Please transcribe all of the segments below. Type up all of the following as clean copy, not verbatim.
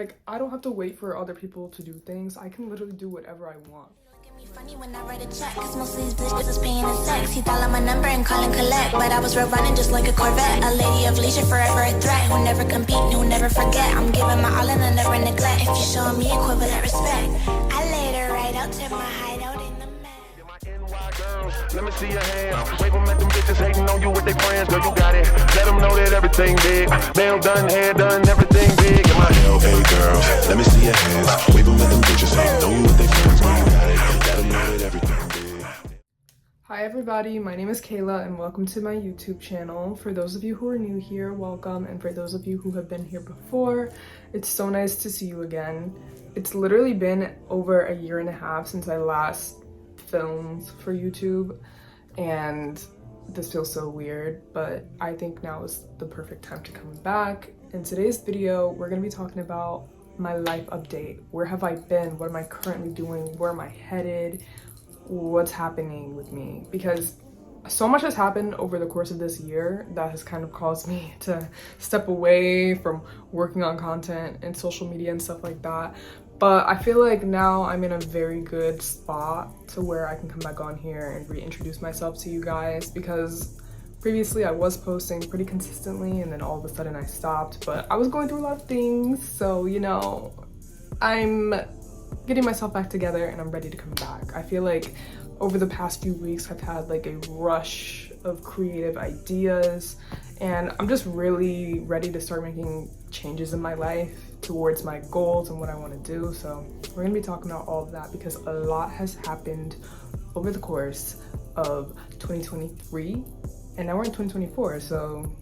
Like, I don't have to wait for other people to do things. I can literally do whatever I want. Funny when I write a check, cause most of these bitches is paying in sex. He dialed my number and call and collect, but I was road running just like a Corvette. A lady of leisure, forever a threat. Who never compete, who never forget. I'm giving my all and I never neglect. If you show me equivalent respect, I laid her right out to my hideout in the Let me see your hands. Wave them at them bitches hating on you with their friends. Girl, you got it. Let them know that everything big. Nail done, hair done, everything big. In my LA girls, let me see your hands. Wave them at them bitches hating on you with their friends. Girl, you got it. Let them know that everything big. Hi everybody, my name is Kayla and welcome to my YouTube channel. For those of you who are new here, welcome, and for those of you who have been here before, it's so nice to see you again. It's literally been over a year and a half since I last filmed for YouTube, and this feels so weird, but I think now is the perfect time to come back. In today's video, we're going to be talking about my life update. Where have I been? What am I currently doing? Where am I headed? What's happening with me? Because so much has happened over the course of this year that has kind of caused me to step away from working on content and social media and stuff like that. But I feel like now I'm in a very good spot to where I can come back on here and reintroduce myself to you guys, because previously I was posting pretty consistently and then all of a sudden I stopped, but I was going through a lot of things, so you know, I'm getting myself back together and I'm ready to come back. I feel like over the past few weeks I've had like a rush of creative ideas and I'm just really ready to start making changes in my life towards my goals and what I want to do. So we're gonna be talking about all of that because a lot has happened over the course of 2023 and now we're in 2024, so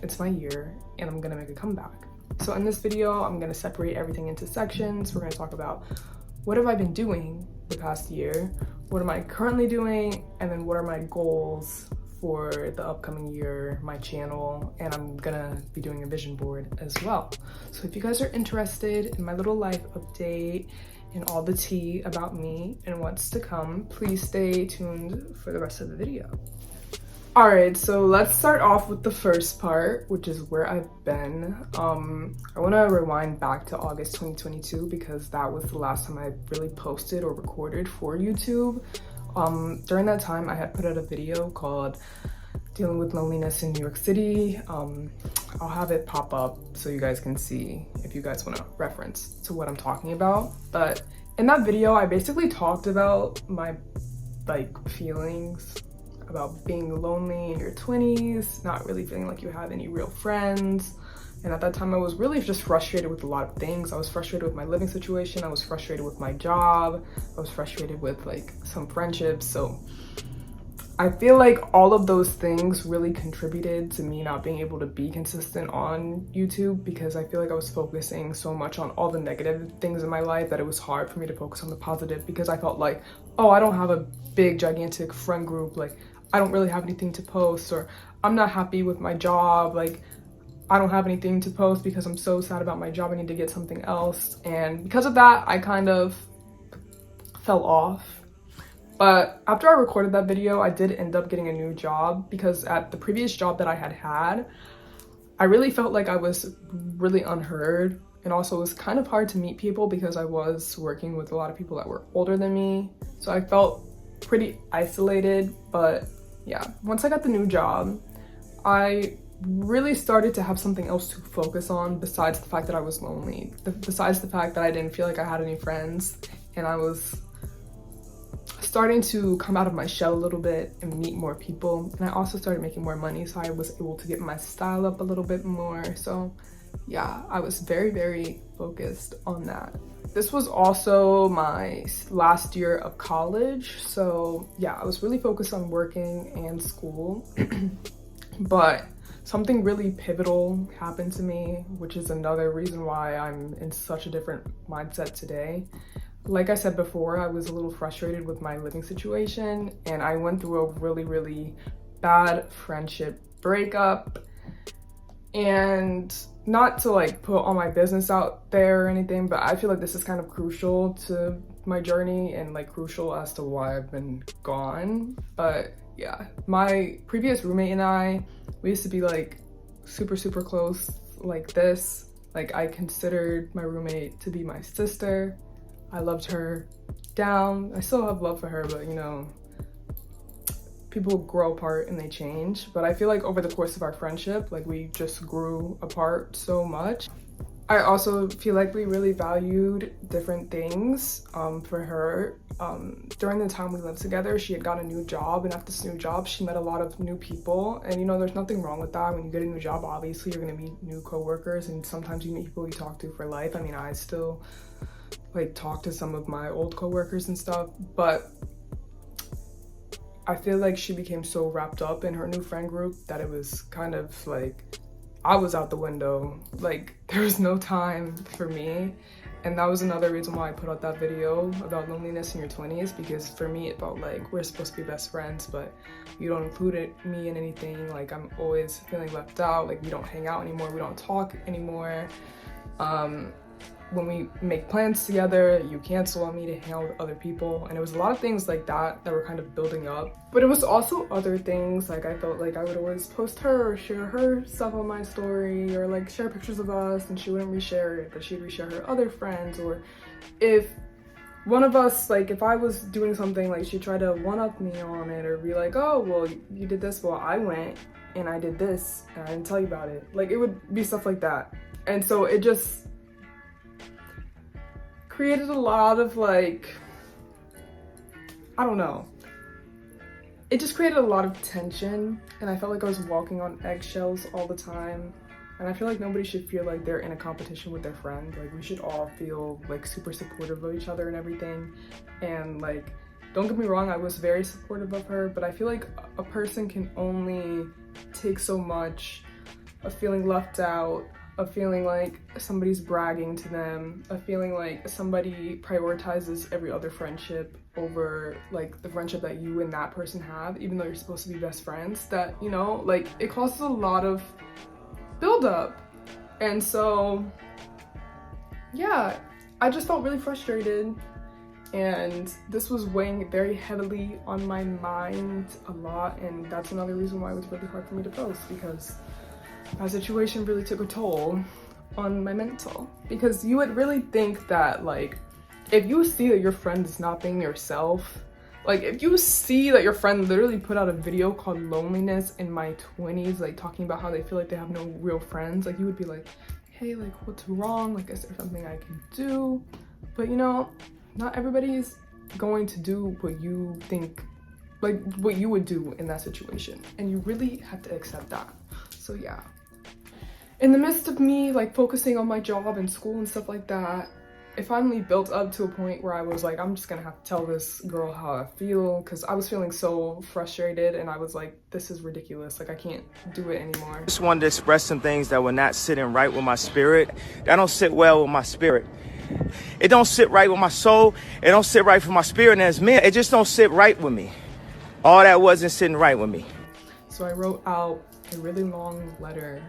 it's my year and I'm gonna make a comeback. So in this video I'm gonna separate everything into sections. We're gonna talk about what have I been doing the past year, what am I currently doing, and then what are my goals for the upcoming year, my channel, and I'm gonna be doing a vision board as well. So if you guys are interested in my little life update and all the tea about me and what's to come, please stay tuned for the rest of the video. All right, so let's start off with the first part, which is where I've been. I want to rewind back to August 2022 because that was the last time I really posted or recorded for YouTube. During that time, I had put out a video called Dealing with Loneliness in New York City. I'll have it pop up so you guys can see if you guys want to reference to what I'm talking about. But in that video, I basically talked about my feelings about being lonely in your 20s, not really feeling like you have any real friends. And at that time, I was really just frustrated with a lot of things. I was frustrated with my living situation. I was frustrated with my job. I was frustrated with like some friendships. So I feel like all of those things really contributed to me not being able to be consistent on YouTube, because I feel like I was focusing so much on all the negative things in my life that it was hard for me to focus on the positive, because I felt like, oh, I don't have a big gigantic friend group, like I don't really have anything to post, or I'm not happy with my job, like I don't have anything to post because I'm so sad about my job, I need to get something else. And because of that, I kind of fell off. But after I recorded that video, I did end up getting a new job, because at the previous job that I had, I really felt like I was really unheard. And also it was kind of hard to meet people because I was working with a lot of people that were older than me. So I felt pretty isolated. But yeah, once I got the new job, I really started to have something else to focus on besides the fact that I was lonely, besides the fact that I didn't feel like I had any friends, and I was starting to come out of my shell a little bit and meet more people. And I also started making more money, so I was able to get my style up a little bit more. So yeah, I was very, very focused on that. This was also my last year of college, so yeah, I was really focused on working and school. But something really pivotal happened to me, which is another reason why I'm in such a different mindset today. Like I said before, I was a little frustrated with my living situation, and I went through a really, really bad friendship breakup. And not to like put all my business out there or anything, but I feel like this is kind of crucial to my journey and like crucial as to why I've been gone. But yeah, my previous roommate and I, we used to be like super, super close like this. Like, I considered my roommate to be my sister. I loved her down. I still have love for her, but you know, people grow apart and they change. But I feel like over the course of our friendship, like, we just grew apart so much. I also feel like we really valued different things for her. During the time we lived together, she had got a new job, and at this new job, she met a lot of new people. And you know, there's nothing wrong with that. When you get a new job, obviously you're gonna meet new coworkers, and sometimes you meet people you talk to for life. I mean, I still like talk to some of my old coworkers and stuff, but I feel like she became so wrapped up in her new friend group that it was kind of like I was out the window. Like, there was no time for me. And that was another reason why I put out that video about loneliness in your 20s, because for me it felt like we're supposed to be best friends, but you don't include me in anything. Like, I'm always feeling left out. Like, we don't hang out anymore, we don't talk anymore. When we make plans together, you cancel on me to hang out with other people. And it was a lot of things like that that were kind of building up. But it was also other things, like I felt like I would always post her or share her stuff on my story, or like share pictures of us, and she wouldn't reshare it, but she'd reshare her other friends. Or if one of us, like if I was doing something, like she'd try to one-up me on it, or be like, oh, well, you did this, well, I went and I did this and I didn't tell you about it. Like, it would be stuff like that. And so it just created a lot of, like, I don't know. It just created a lot of tension, and I felt like I was walking on eggshells all the time. And I feel like nobody should feel like they're in a competition with their friend. Like, we should all feel like super supportive of each other and everything. And like, don't get me wrong, I was very supportive of her, but I feel like a person can only take so much of feeling left out, of feeling like somebody's bragging to them, of feeling like somebody prioritizes every other friendship over like the friendship that you and that person have, even though you're supposed to be best friends. That, you know, like, it causes a lot of buildup. And so, yeah, I just felt really frustrated, and this was weighing very heavily on my mind a lot. And that's another reason why it was really hard for me to post, because my situation really took a toll on my mental. Because you would really think that, like, if you see that your friend is not being yourself, like if you see that your friend literally put out a video called Loneliness in My 20s, like talking about how they feel like they have no real friends, like you would be like, hey, like, what's wrong? Like, is there something I can do? But you know, not everybody is going to do what you think, like what you would do in that situation, and you really have to accept that. So yeah, in the midst of me like focusing on my job and school and stuff like that, it finally built up to a point where I was like, I'm just gonna have to tell this girl how I feel, because I was feeling so frustrated, and I was like, this is ridiculous, like I can't do it anymore. Just wanted to express some things that were not sitting right with my spirit. That don't sit well with my spirit. It don't sit right with my soul. It don't sit right for my spirit, and as men, it just don't sit right with me. All that wasn't sitting right with me. So I wrote out a really long letter,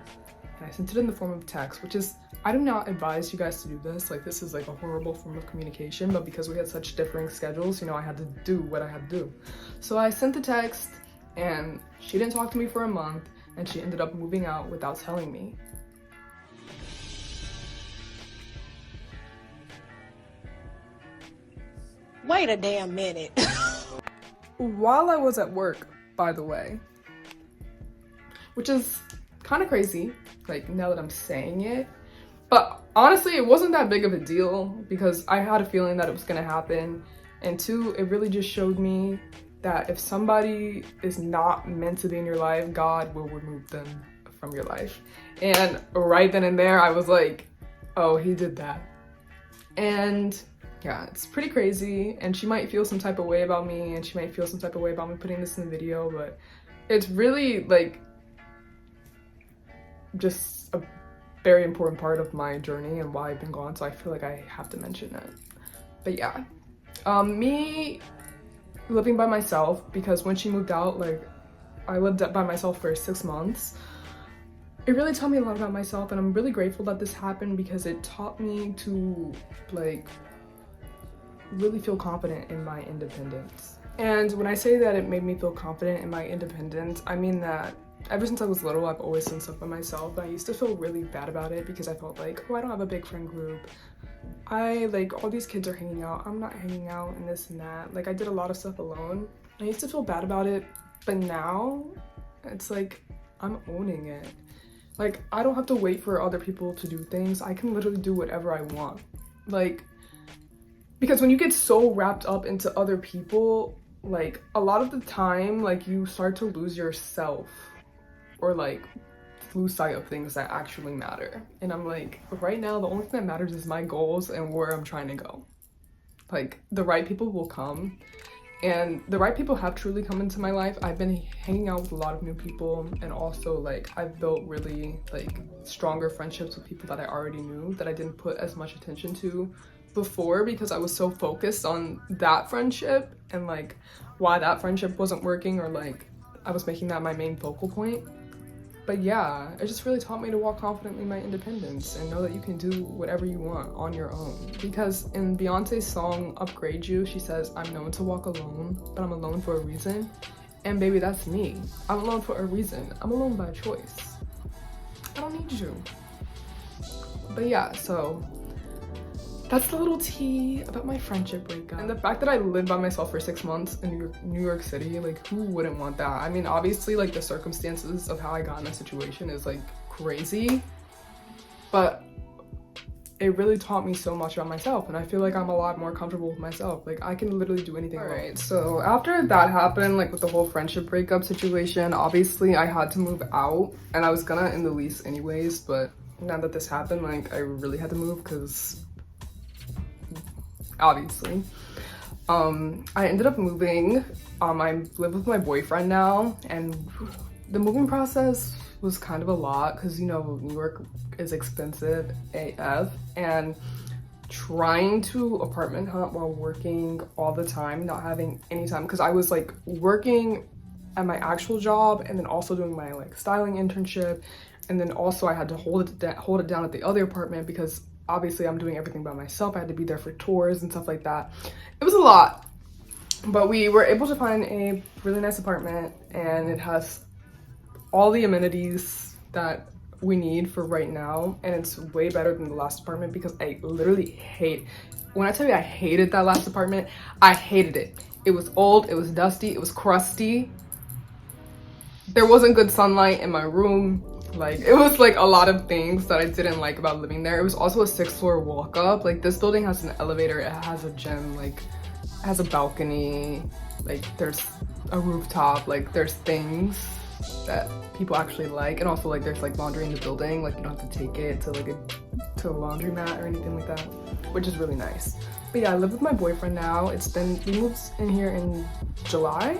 and I sent it in the form of text, which is, I do not advise you guys to do this. Like, this is like a horrible form of communication, but because we had such differing schedules, you know, I had to do what I had to do. So I sent the text, and she didn't talk to me for a month, and she ended up moving out without telling me. Wait a damn minute. While I was at work, by the way, which is kind of crazy, like, now that I'm saying it. But honestly, it wasn't that big of a deal, because I had a feeling that it was gonna happen. And two, it really just showed me that if somebody is not meant to be in your life, God will remove them from your life. And right then and there, I was like, oh, he did that. And yeah, it's pretty crazy, and she might feel some type of way about me, and she might feel some type of way about me putting this in the video, but it's really like just a very important part of my journey and why I've been gone, so I feel like I have to mention it. But yeah, me living by myself, because when she moved out, like, I lived by myself for 6 months. It really taught me a lot about myself, and I'm really grateful that this happened, because it taught me to like really feel confident in my independence. And when I say that it made me feel confident in my independence, I mean that ever since I was little, I've always done stuff by myself. I used to feel really bad about it because I felt like, oh, I don't have a big friend group. All these kids are hanging out, I'm not hanging out, and this and that. Like, I did a lot of stuff alone. I used to feel bad about it, but now it's like I'm owning it. Like, I don't have to wait for other people to do things. I can literally do whatever I want. Like, because when you get so wrapped up into other people, like, a lot of the time, like, you start to lose yourself, or like lose sight of things that actually matter. And I'm like, right now, the only thing that matters is my goals and where I'm trying to go. Like, the right people will come, and the right people have truly come into my life. I've been hanging out with a lot of new people, and also like I've built really like stronger friendships with people that I already knew that I didn't put as much attention to before, because I was so focused on that friendship and like why that friendship wasn't working, or like I was making that my main focal point. But yeah, it just really taught me to walk confidently in my independence and know that you can do whatever you want on your own. Because in Beyonce's song Upgrade You, she says, I'm known to walk alone, but I'm alone for a reason. And baby, that's me. I'm alone for a reason. I'm alone by choice. I don't need you. But yeah, so that's the little tea about my friendship breakup. And the fact that I lived by myself for 6 months in New York City, like, who wouldn't want that? I mean, obviously, like, the circumstances of how I got in that situation is like crazy, but it really taught me so much about myself, and I feel like I'm a lot more comfortable with myself. Like, I can literally do anything. Alright, so after that happened, like with the whole friendship breakup situation, obviously I had to move out, and I was gonna end the lease anyways, but now that this happened, like, I really had to move because obviously. I ended up moving. I live with my boyfriend now, and the moving process was kind of a lot because, you know, New York is expensive AF, and trying to apartment hunt while working all the time, not having any time, because I was like working at my actual job and then also doing my like styling internship, and then also I had to hold it down at the other apartment because obviously I'm doing everything by myself. I had to be there for tours and stuff like that. It was a lot, but we were able to find a really nice apartment, and it has all the amenities that we need for right now, and it's way better than the last apartment because I literally when I tell you I hated that last apartment, I hated it. It was old, it was dusty, it was crusty. There wasn't good sunlight in my room. Like, it was like a lot of things that I didn't like about living there. It was also a 6th floor walk up. Like, this building has an elevator, it has a gym, like it has a balcony, like there's a rooftop, like there's things that people actually like, and also like there's like laundry in the building. Like, you don't have to take it to like to a laundromat or anything like that, which is really nice. But yeah, I live with my boyfriend now. We moved in here in July,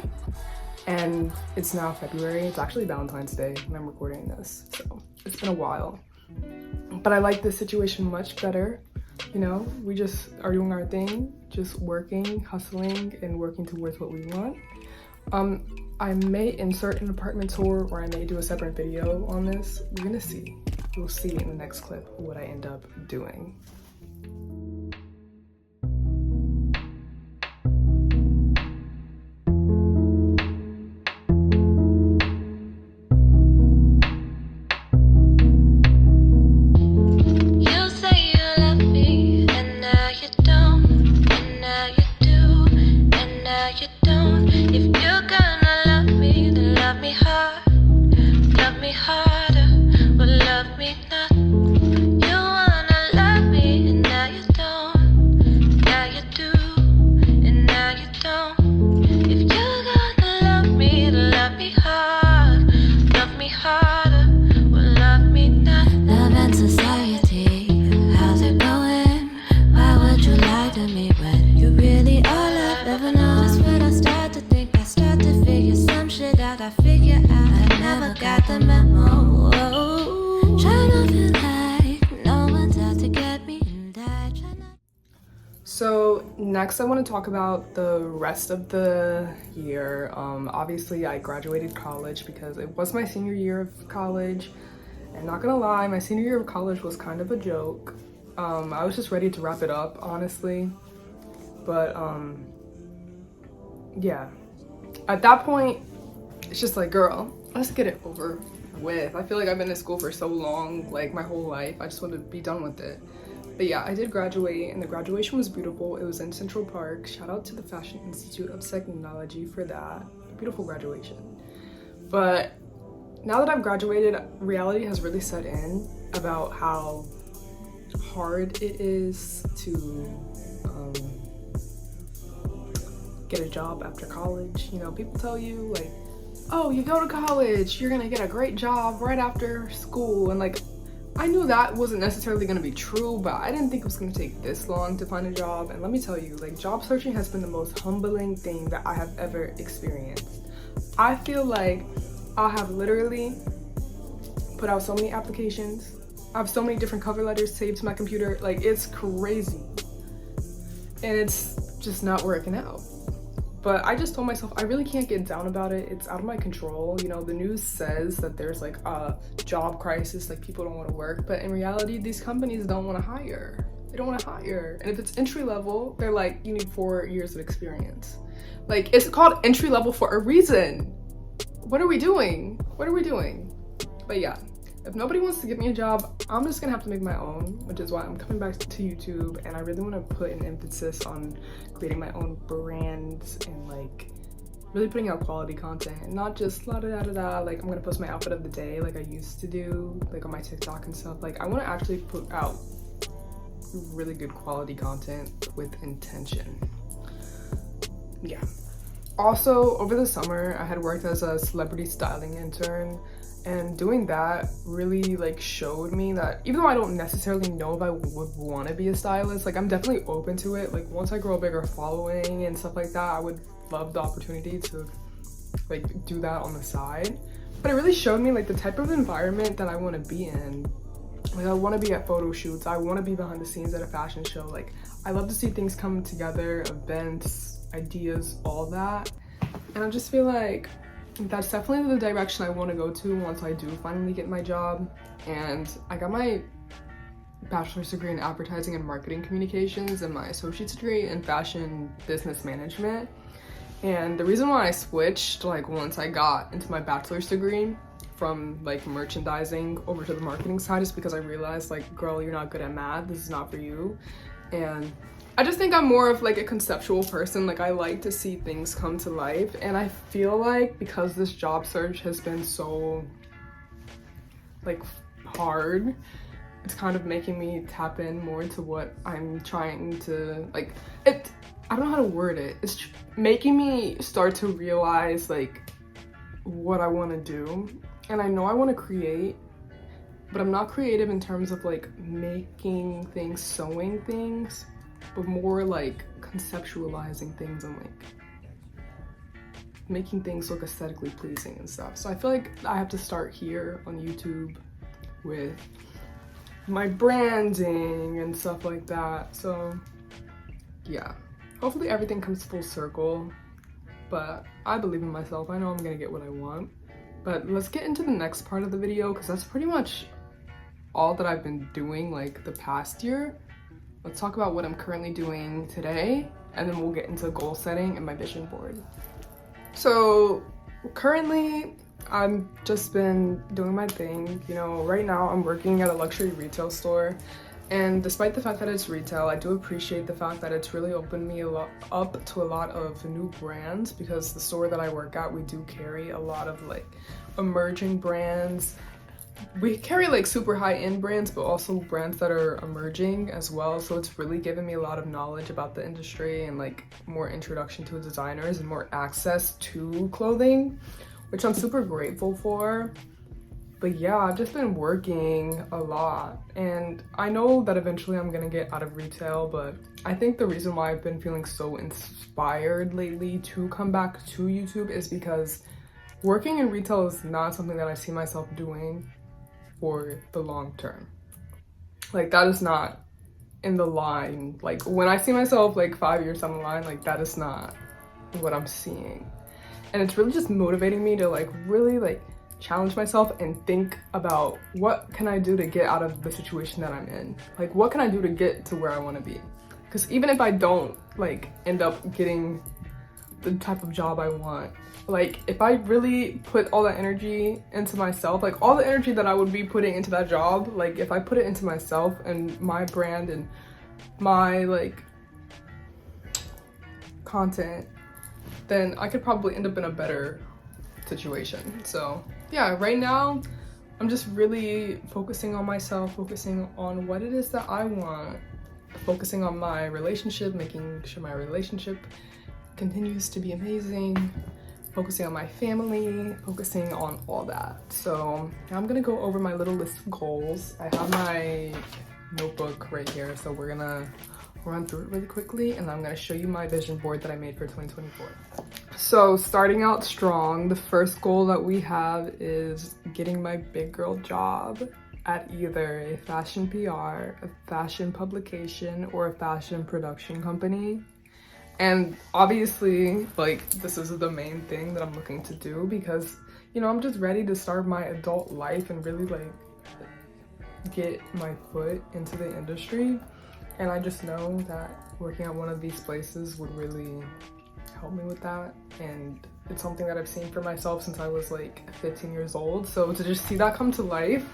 and it's now February. It's actually Valentine's Day when I'm recording this, so it's been a while. But I like this situation much better. You know, we just are doing our thing, just working, hustling, and working towards what we want. I may insert an apartment tour, or I may do a separate video on this. We're gonna see. We'll see in the next clip what I end up doing. So next I want to talk about the rest of the year. Obviously I graduated college because it was my senior year of college, and not gonna lie, my senior year of college was kind of a joke. I was just ready to wrap it up, honestly, but yeah, at that point it's just like, girl, let's get it over with. I feel like I've been in school for so long, like my whole life. I just want to be done with it. But yeah, I did graduate, and the graduation was beautiful. It was in Central Park. Shout out to the Fashion Institute of Technology for that. Beautiful graduation. But now that I've graduated, reality has really set in about how hard it is to get a job after college. You know, people tell you like, oh, you go to college, you're gonna get a great job right after school, and like, I knew that wasn't necessarily gonna be true, but I didn't think it was gonna take this long to find a job. And let me tell you, like, job searching has been the most humbling thing that I have ever experienced. I feel like I have literally put out so many applications. I have so many different cover letters saved to my computer. Like, it's crazy. And it's just not working out. But I just told myself I really can't get down about it. It's out of my control. You know, the news says that there's like a job crisis, like people don't want to work. But in reality, these companies don't want to hire. They don't want to hire. And if it's entry level, they're like, you need 4 years of experience. Like, it's called entry level for a reason. What are we doing? What are we doing? But yeah, if nobody wants to give me a job, I'm just gonna have to make my own, which is why I'm coming back to YouTube. And I really want to put an emphasis on creating my own brands and like really putting out quality content and not just la da da da da. Like, I'm gonna post my outfit of the day like I used to do, like on my TikTok and stuff. Like, I want to actually put out really good quality content with intention. Yeah. Also, over the summer, I had worked as a celebrity styling intern, and doing that really like showed me that even though I don't necessarily know if I would want to be a stylist, like I'm definitely open to it. Like, once I grow a bigger following and stuff like that, I would love the opportunity to like do that on the side. But it really showed me like the type of environment that I want to be in. Like, I want to be at photo shoots, I want to be behind the scenes at a fashion show. Like, I love to see things come together, events, ideas, all that. And I just feel like that's definitely the direction I want to go to once I do finally get my job. And I got my bachelor's degree in advertising and marketing communications and my associate's degree in fashion business management. And the reason why I switched, like, once I got into my bachelor's degree from like merchandising over to the marketing side is because I realized, like, girl, you're not good at math, this is not for you. And I just think I'm more of like a conceptual person. Like, I like to see things come to life, and I feel like because this job search has been so like hard, it's kind of making me tap in more into what I'm trying to like. I don't know how to word it. It's making me start to realize like what I want to do. And I know I want to create, but I'm not creative in terms of like making things, sewing things, but more like conceptualizing things and like making things look aesthetically pleasing and stuff. So I feel like I have to start here on YouTube with my branding and stuff like that. So yeah, hopefully everything comes full circle, but I believe in myself. I know I'm gonna get what I want. But let's get into the next part of the video, because that's pretty much all that I've been doing like the past year. Let's talk about what I'm currently doing today, and then we'll get into goal setting and my vision board. So currently I've just been doing my thing. You know, right now I'm working at a luxury retail store, and despite the fact that it's retail, I do appreciate the fact that it's really opened me up to a lot of new brands, because the store that I work at, we do carry a lot of like emerging brands. We carry like super high-end brands, but also brands that are emerging as well. So it's really given me a lot of knowledge about the industry and like more introduction to designers and more access to clothing, which I'm super grateful for. But yeah, I've just been working a lot, and I know that eventually I'm gonna get out of retail, but I think the reason why I've been feeling so inspired lately to come back to YouTube is because working in retail is not something that I see myself doing for the long term. Like, that is not in the line. Like, when I see myself like 5 years down the line, like, that is not what I'm seeing. And it's really just motivating me to like really like challenge myself and think about what can I do to get out of the situation that I'm in. Like, what can I do to get to where I want to be? Because even if I don't like end up getting the type of job I want. Like, if I really put all that energy into myself, like all the energy that I would be putting into that job, like if I put it into myself and my brand and my like content, then I could probably end up in a better situation. So yeah, right now I'm just really focusing on myself, focusing on what it is that I want, focusing on my relationship, making sure my relationship continues to be amazing, focusing on my family, focusing on all that. So I'm gonna go over my little list of goals. I have my notebook right here, so we're gonna run through it really quickly, and I'm gonna show you my vision board that I made for 2024. So starting out strong, the first goal that we have is getting my big girl job at either a fashion PR, a fashion publication, or a fashion production company. And obviously, like, this is the main thing that I'm looking to do because, you know, I'm just ready to start my adult life and really like get my foot into the industry. And I just know that working at one of these places would really help me with that. And it's something that I've seen for myself since I was like 15 years old. So to just see that come to life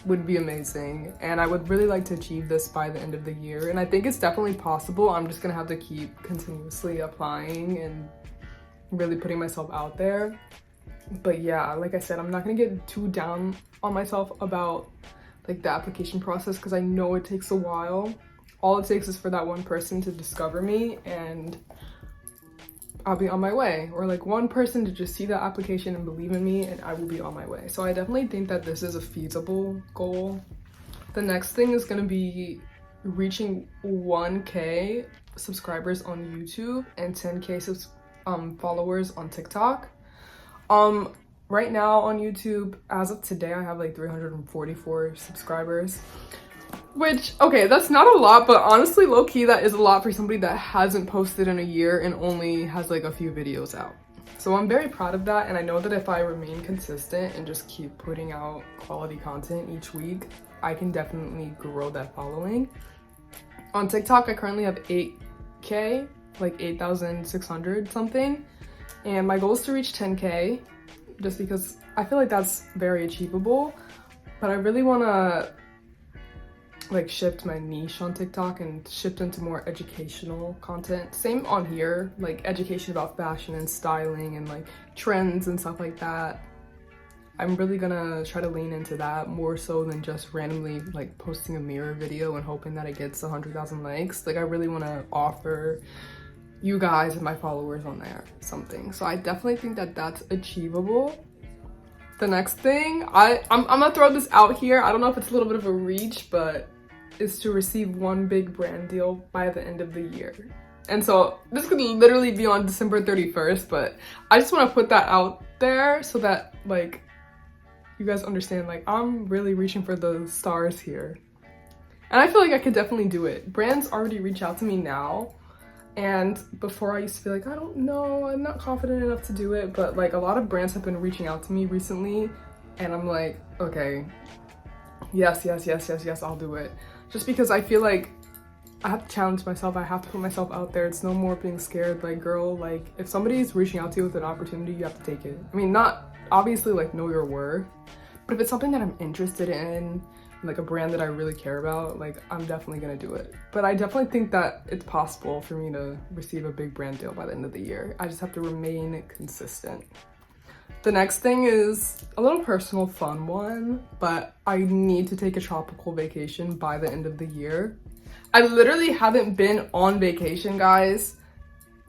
would be amazing. And I would really like to achieve this by the end of the year. And I think it's definitely possible. I'm just gonna have to keep continuously applying and really putting myself out there. But yeah, like I said, I'm not gonna get too down on myself about like the application process because I know it takes a while. All it takes is for that one person to discover me and I'll be on my way, or like one person to just see the application and believe in me and I will be on my way. So I definitely think that this is a feasible goal. The next thing is gonna be reaching 1K subscribers on YouTube and 10K followers on TikTok. Right now on YouTube, as of today, I have like 344 subscribers. Which, okay, that's not a lot, but honestly, low-key, that is a lot for somebody that hasn't posted in a year and only has like a few videos out. So I'm very proud of that, and I know that if I remain consistent and just keep putting out quality content each week, I can definitely grow that following. On TikTok, I currently have 8K, like 8,600 something, and my goal is to reach 10K, just because I feel like that's very achievable, but I really want to like shift my niche on TikTok and shift into more educational content. Same on here, like education about fashion and styling and like trends and stuff like that. I'm really gonna try to lean into that more so than just randomly like posting a mirror video and hoping that it gets 100,000 likes. Like I really want to offer you guys and my followers on there something. So I definitely think that that's achievable. The next thing, I'm gonna throw this out here. I don't know if it's a little bit of a reach, but is to receive one big brand deal by the end of the year. And so this could literally be on December 31st, but I just want to put that out there so that like you guys understand, like I'm really reaching for the stars here. And I feel like I could definitely do it. Brands already reach out to me now. And before I used to be like, I don't know, I'm not confident enough to do it. But like a lot of brands have been reaching out to me recently. And I'm like, okay, yes, I'll do it. Just because I feel like I have to challenge myself. I have to put myself out there. It's no more being scared. Like, girl, like if somebody's reaching out to you with an opportunity, you have to take it. I mean, not obviously like know your worth, but if it's something that I'm interested in, like a brand that I really care about, like I'm definitely gonna do it. But I definitely think that it's possible for me to receive a big brand deal by the end of the year. I just have to remain consistent. The next thing is a little personal fun one, but I need to take a tropical vacation by the end of the year. I literally haven't been on vacation, guys,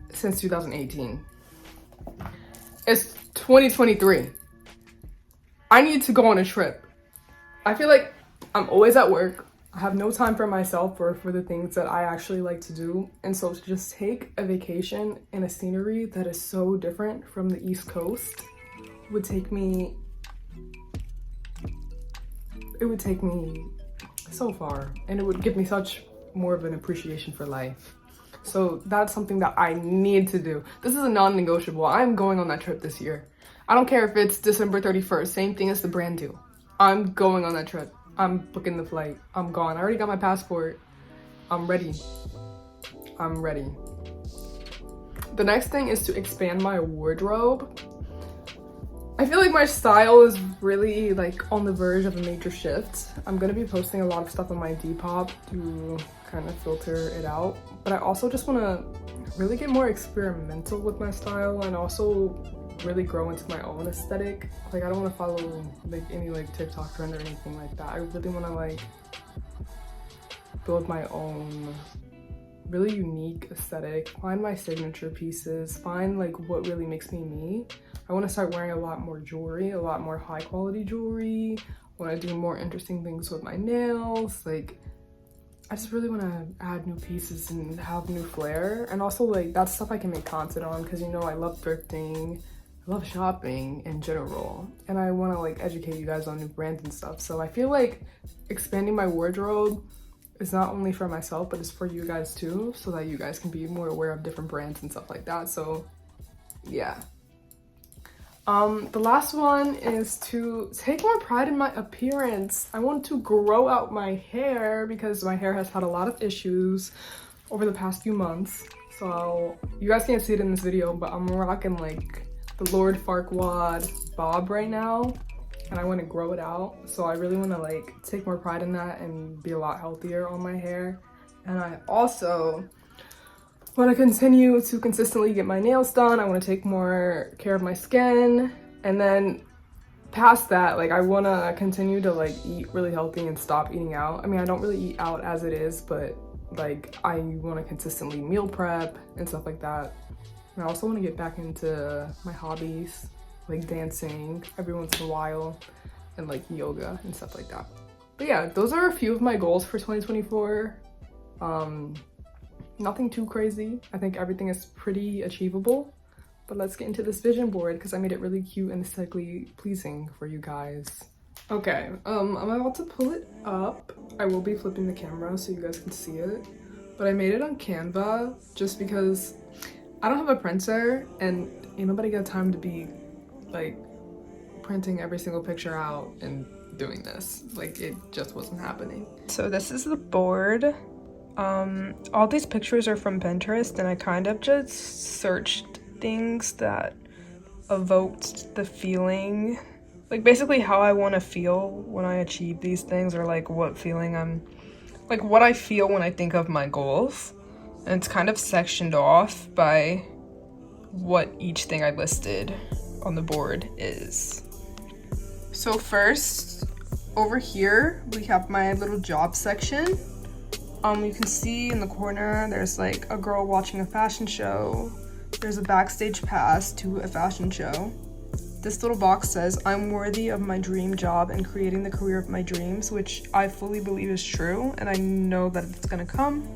since 2018. It's 2023. I need to go on a trip. I feel like I'm always at work. I have no time for myself or for the things that I actually like to do. And so to just take a vacation in a scenery that is so different from the East Coast would take me so far, and it would give me such more of an appreciation for life. So that's something that I need to do. This is a non-negotiable. I'm going on that trip this year. I don't care if it's December 31st, same thing as the brand deal. I'm going on that trip. I'm booking the flight. I'm gone. I already got my passport. I'm ready. the next thing is to expand my wardrobe. I feel like my style is really like on the verge of a major shift. I'm gonna be posting a lot of stuff on my Depop to kind of filter it out, but I also just want to really get more experimental with my style and also really grow into my own aesthetic. Like I don't want to follow like any like TikTok trend or anything like that. I really want to like build my own really unique aesthetic, find my signature pieces, find like what really makes me me. I want to start wearing a lot more jewelry, a lot more high quality jewelry. I want to do more interesting things with my nails. Like I just really want to add new pieces and have new flair. And also like that's stuff I can make content on because you know I love thrifting, I love shopping in general, and I want to like educate you guys on new brands and stuff. So I feel like expanding my wardrobe is not only for myself, but it's for you guys too, so that you guys can be more aware of different brands and stuff like that. So yeah. The last one is to take more pride in my appearance. I want to grow out my hair because my hair has had a lot of issues over the past few months. So you guys can't see it in this video, but I'm rocking like the Lord Farquaad bob right now, and I want to grow it out. So I really want to like take more pride in that and be a lot healthier on my hair. And I also want to continue to consistently get my nails done. I want to take more care of my skin, and then past that, like I want to continue to like eat really healthy and stop eating out. I mean, I don't really eat out as it is, but like I want to consistently meal prep and stuff like that. And I also want to get back into my hobbies, like dancing every once in a while, and like yoga and stuff like that. But yeah, those are a few of my goals for 2024. Nothing too crazy. I think everything is pretty achievable. But let's get into this vision board because I made it really cute and aesthetically pleasing for you guys. Okay, I'm about to pull it up. I will be flipping the camera so you guys can see it. But I made it on Canva just because I don't have a printer and ain't nobody got time to be like printing every single picture out and doing this. Like it just wasn't happening. So this is the board. All these pictures are from Pinterest, and I kind of just searched things that evoked the feeling, like basically how I want to feel when I achieve these things, or like what feeling like what I feel when I think of my goals. And it's kind of sectioned off by what each thing I listed on the board is. So first, over here, we have my little job section. You can see in the corner, there's like a girl watching a fashion show. There's a backstage pass to a fashion show. This little box says, I'm worthy of my dream job and creating the career of my dreams, which I fully believe is true, and I know that it's gonna come.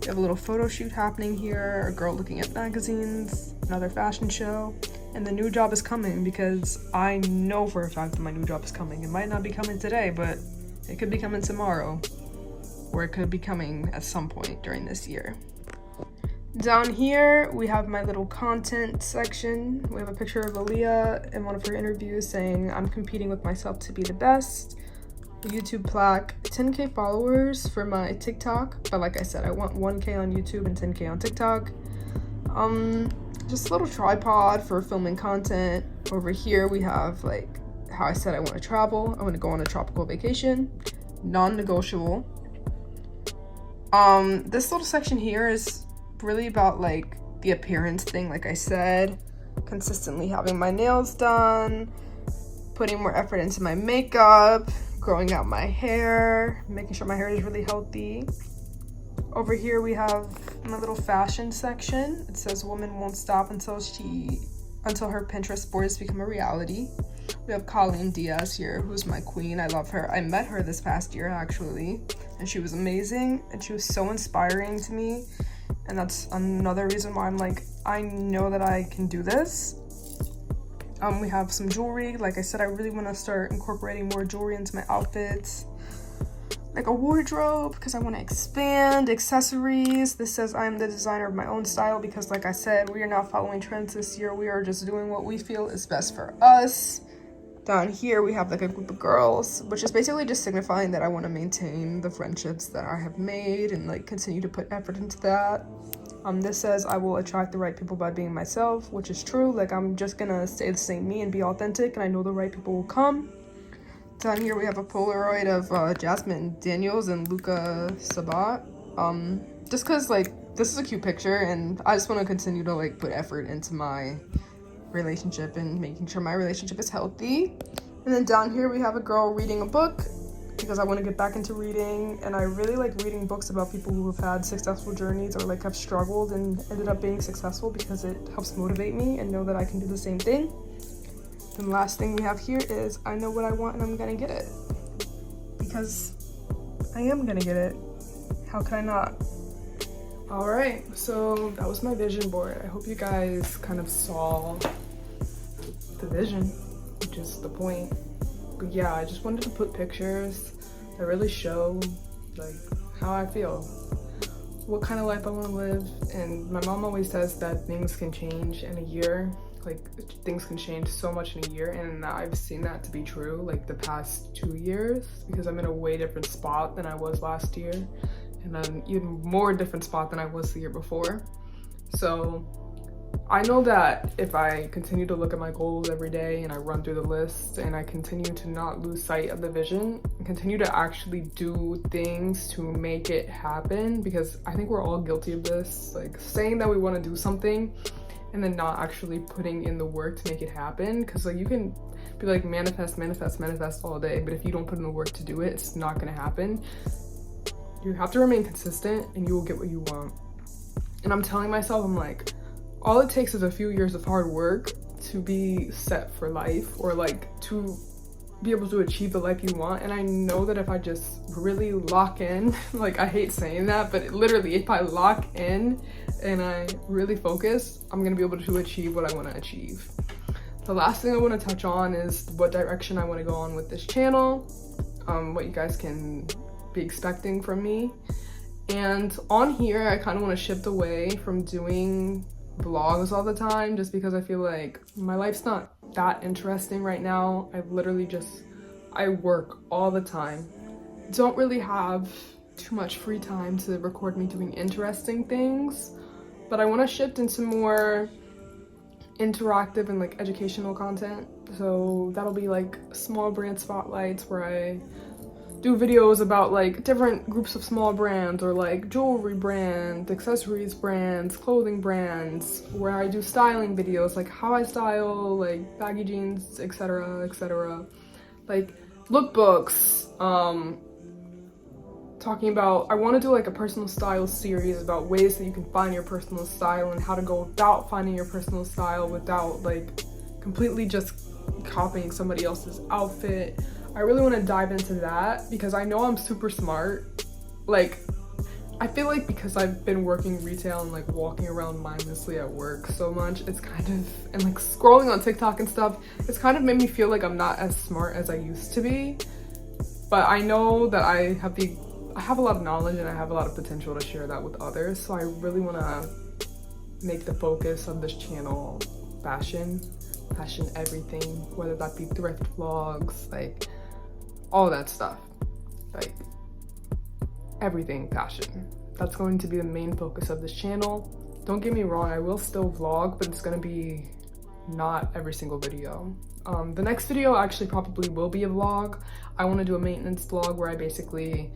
We have a little photo shoot happening here, a girl looking at magazines, another fashion show, and the new job is coming because I know for a fact that my new job is coming. It might not be coming today, but it could be coming tomorrow, or it could be coming at some point during this year. Down here, we have my little content section. We have a picture of Aaliyah in one of her interviews saying, I'm competing with myself to be the best. A YouTube plaque, 10K followers for my TikTok, but like I said, I want 1K on YouTube and 10K on TikTok. Just a little tripod for filming content. Over here, we have like how I said I want to travel. I want to go on a tropical vacation, non-negotiable. This little section here is really about like the appearance thing, like I said, consistently having my nails done, putting more effort into my makeup, growing out my hair, making sure my hair is really healthy. Over here we have my little fashion section. It says woman won't stop until her Pinterest boards become a reality. We have Colleen Diaz here, who's my queen. I love her. I met her this past year actually, and she was amazing and she was so inspiring to me. And that's another reason why I'm like, I know that I can do this. We have some jewelry. Like I said, I really want to start incorporating more jewelry into my outfits. Like a wardrobe, because I want to expand. Accessories. This says I'm the designer of my own style, because like I said, we are not following trends this year. We are just doing what we feel is best for us. Down here, we have like a group of girls, which is basically just signifying that I want to maintain the friendships that I have made and like continue to put effort into that. This says I will attract the right people by being myself, which is true. Like, I'm just gonna stay the same me and be authentic, and I know the right people will come. Down here we have a Polaroid of Jasmine Daniels and Luca Sabat. Just because, like, this is a cute picture, and I just want to continue to, like, put effort into my relationship and making sure my relationship is healthy. And then down here we have a girl reading a book, because I want to get back into reading, and I really like reading books about people who have had successful journeys or like have struggled and ended up being successful, because it helps motivate me and know that I can do the same thing. And the last thing we have here is I know what I want and I'm gonna get it, because I am gonna get it. How could I not? All right, so that was my vision board. I hope you guys kind of saw the vision, which is the point. But yeah, I just wanted to put pictures that really show like how I feel, what kind of life I want to live. And my mom always says that things can change in a year. Like, things can change so much in a year, and I've seen that to be true like the past 2 years, because I'm in a way different spot than I was last year, and an even more different spot than I was the year before. So I know that if I continue to look at my goals every day and I run through the list and I continue to not lose sight of the vision and continue to actually do things to make it happen, because I think we're all guilty of this, like saying that we want to do something and then not actually putting in the work to make it happen. Because like, you can be like manifest all day, but if you don't put in the work to do it, it's not going to happen. You have to remain consistent and you will get what you want. And I'm telling myself, I'm like, all it takes is a few years of hard work to be set for life, or like to be able to achieve the life you want. And I know that if I just really lock in, like, I hate saying that, but literally if I lock in and I really focus, I'm gonna be able to achieve what I want to achieve. The last thing I want to touch on is what direction I want to go on with this channel, what you guys can be expecting from me. And on here, I kind of want to shift away from doing vlogs all the time, just because I feel like my life's not that interesting right now. I work all the time, don't really have too much free time to record me doing interesting things, but I want to shift into more interactive and like educational content. So that'll be like small brand spotlights, where I do videos about like different groups of small brands, or like jewelry brands, accessories brands, clothing brands, where I do styling videos, like how I style like baggy jeans, etc., like lookbooks, talking about, I want to do like a personal style series about ways that you can find your personal style and how to go about finding your personal style without like completely just copying somebody else's outfit. I really want to dive into that, because I know I'm super smart. Like, I feel like because I've been working retail and like walking around mindlessly at work so much, it's kind of, and like scrolling on TikTok and stuff, it's kind of made me feel like I'm not as smart as I used to be. But I know that I have a lot of knowledge and I have a lot of potential to share that with others. So I really want to make the focus of this channel fashion everything, whether that be thrift vlogs, like all that stuff, like everything fashion. That's going to be the main focus of this channel. Don't get me wrong, I will still vlog, but it's going to be not every single video. The next video actually probably will be a vlog. I want to do a maintenance vlog where I basically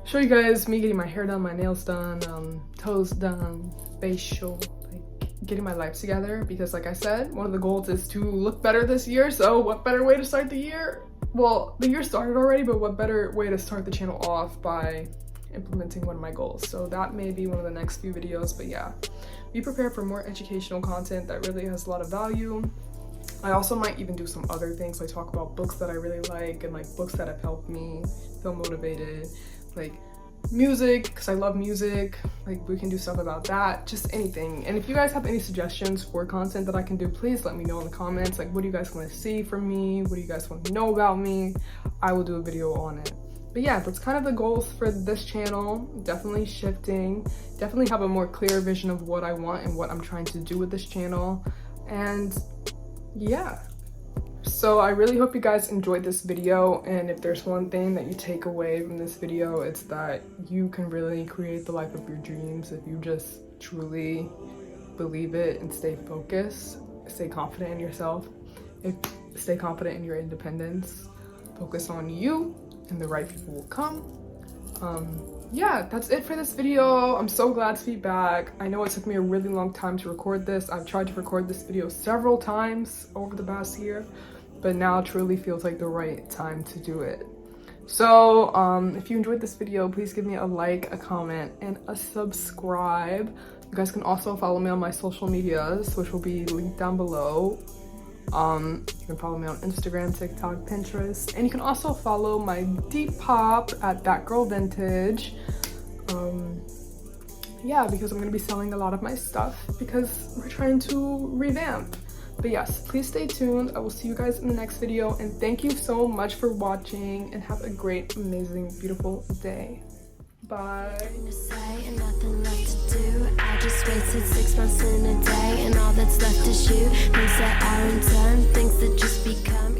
show you guys me getting my hair done, my nails done, toes done, facial, like getting my life together. Because like I said, one of the goals is to look better this year. So what better way to start the year? Well, the year started already, but what better way to start the channel off by implementing one of my goals. So that may be one of the next few videos. But yeah, be prepared for more educational content that really has a lot of value. I also might even do some other things, like talk about books that I really like and like books that have helped me feel motivated, like music, because I love music. Like, we can do stuff about that, just anything. And if you guys have any suggestions for content that I can do, please let me know in the comments. Like, what do you guys want to see from me? What do you guys want to know about me? I will do a video on it. But yeah, that's kind of the goals for this channel. Definitely shifting, definitely have a more clear vision of what I want and what I'm trying to do with this channel. And yeah, So I really hope you guys enjoyed this video, and if there's one thing that you take away from this video, it's that you can really create the life of your dreams if you just truly believe it and stay focused, stay confident in yourself, stay confident in your independence, focus on you, and the right people will come. Yeah, that's it for this video. I'm so glad to be back. I know it took me a really long time to record this. I've tried to record this video several times over the past year, but now it truly feels like the right time to do it. So if you enjoyed this video, please give me a like, a comment, and a subscribe. You guys can also follow me on my social medias, which will be linked down below. You can follow me on Instagram, TikTok, Pinterest, and you can also follow my Depop at That Girl Vintage. Yeah, because I'm gonna be selling a lot of my stuff because we're trying to revamp. But yes, please stay tuned. I will see you guys in the next video, and thank you so much for watching, and have a great, amazing, beautiful day. Bye. To say and nothing left to do. I just wasted 6 months in a day, and all that's left is you. Things that are in turn, things that just become